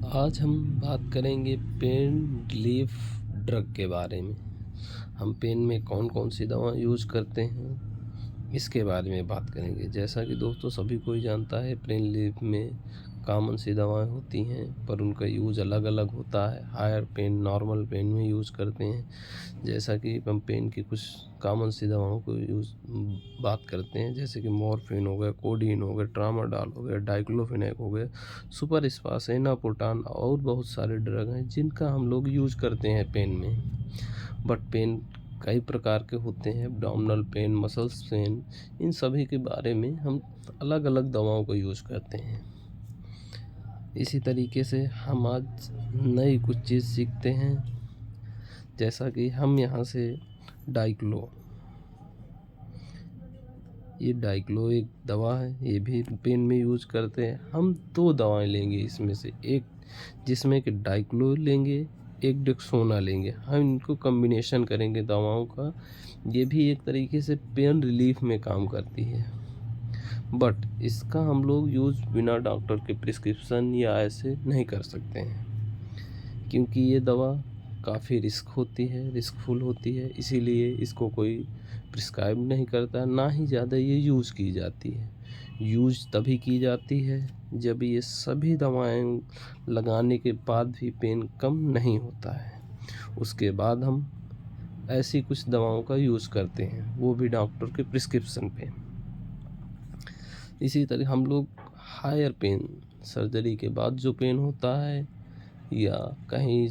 आज हम बात करेंगे पेन रिलीफ ड्रग के बारे में। हम पेन में कौन कौन सी दवा यूज़ करते हैं इसके बारे में बात करेंगे। जैसा कि दोस्तों सभी कोई जानता है, पेन रिलीफ में कॉमन सी दवाएं होती हैं पर उनका यूज़ अलग अलग होता है। हायर पेन नॉर्मल पेन में यूज़ करते हैं। जैसा कि हम पेन की कुछ कॉमन सी दवाओं को बात करते हैं, जैसे कि मॉर्फिन हो गया, कोडीन हो गया, ट्रामाडोल हो गया, डाइक्लोफेनेक हो गया, सुपर स्पास, एनापोटान और बहुत सारे ड्रग हैं जिनका हम लोग यूज़ करते हैं पेन में। बट पेन कई प्रकार के होते हैं, एब्डोमिनल पेन, मसल्स पेन, इन सभी के बारे में हम अलग अलग दवाओं को यूज़ करते हैं। इसी तरीके से हम आज नई कुछ चीज़ सीखते हैं, जैसा कि हम यहाँ से ये डाइक्लो एक दवा है, ये भी पेन में यूज़ करते हैं। हम दो दवाएं लेंगे इसमें से, एक जिसमें कि डाइक्लो लेंगे, एक डेक्सोना लेंगे। हम इनको कॉम्बिनेशन करेंगे दवाओं का। ये भी एक तरीके से पेन रिलीफ में काम करती है, बट इसका हम लोग यूज़ बिना डॉक्टर के प्रिस्क्रिप्शन या ऐसे नहीं कर सकते हैं, क्योंकि ये दवा काफ़ी रिस्कफुल होती है। इसीलिए इसको कोई प्रिस्क्राइब नहीं करता, ना ही ज़्यादा ये यूज़ की जाती है। यूज़ तभी की जाती है जब ये सभी दवाएं लगाने के बाद भी पेन कम नहीं होता है। उसके बाद हम ऐसी कुछ दवाओं का यूज़ करते हैं, वो भी डॉक्टर के प्रिस्क्रिप्शन पे। इसी तरह हम लोग हायर पेन, सर्जरी के बाद जो पेन होता है या कहीं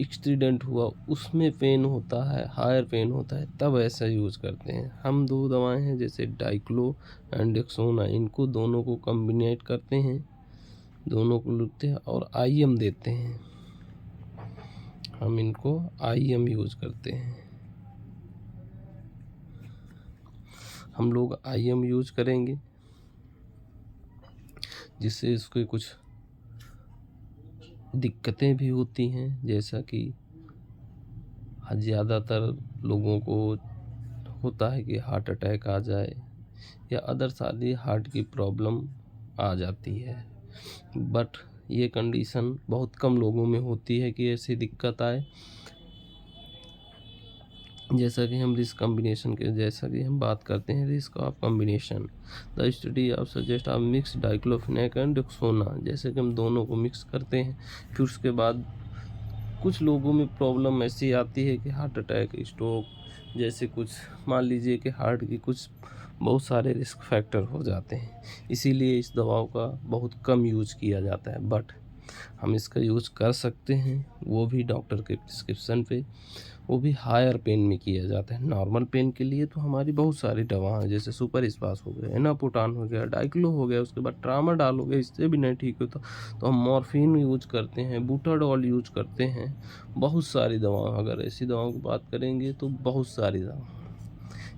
एक्सीडेंट हुआ उसमें पेन होता है, हायर पेन होता है, तब ऐसा यूज़ करते हैं। हम दो दवाएं हैं जैसे डाइक्लो एंड डेक्सोना, इनको दोनों को कॉम्बिनेट करते हैं, दोनों को लेते हैं और आईएम देते हैं। हम इनको आईएम यूज़ करते हैं। हम लोग आईएम यूज़ करेंगे जिससे इसके कुछ दिक्कतें भी होती हैं, जैसा कि ज़्यादातर लोगों को होता है कि हार्ट अटैक आ जाए या अदर सारी हार्ट की प्रॉब्लम आ जाती है। बट ये कंडीशन बहुत कम लोगों में होती है कि ऐसी दिक्कत आए। जैसा कि हम रिस्क कॉम्बिनेशन के जैसा कि हम बात करते हैं risk of combination, the study of suggest of mix diclofenac and Dexona. जैसे कि हम दोनों को मिक्स करते हैं, फिर उसके बाद कुछ लोगों में प्रॉब्लम ऐसी आती है कि हार्ट अटैक, स्ट्रोक जैसे कुछ मान लीजिए कि हार्ट की कुछ बहुत सारे रिस्क फैक्टर हो जाते हैं। इसीलिए इस दवाओं का बहुत कम यूज़ किया जाता है, बट हम इसका यूज़ कर सकते हैं, वो भी डॉक्टर के प्रिस्क्रिप्शन पे। वो भी हायर पेन में किया जाता है। नॉर्मल पेन के लिए तो हमारी बहुत सारी दवा हैं, जैसे सुपर स्पास हो गया, एनापोटान हो गया, डाइक्लो हो गया, उसके बाद ट्रामाडोल हो गया। इससे भी नहीं ठीक होता तो हम मॉर्फिन यूज करते हैं, बूटाडोल यूज करते हैं। बहुत सारी दवा, अगर ऐसी दवाओं की बात करेंगे तो बहुत सारी दवा।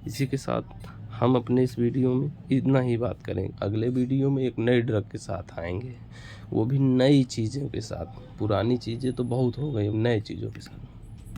इसी के साथ हम अपने इस वीडियो में इतना ही बात करेंगे। अगले वीडियो में एक नए ड्रग के साथ आएंगे, वो भी नई चीज़ों के साथ। पुरानी चीज़ें तो बहुत हो गई, नई चीज़ों के साथ।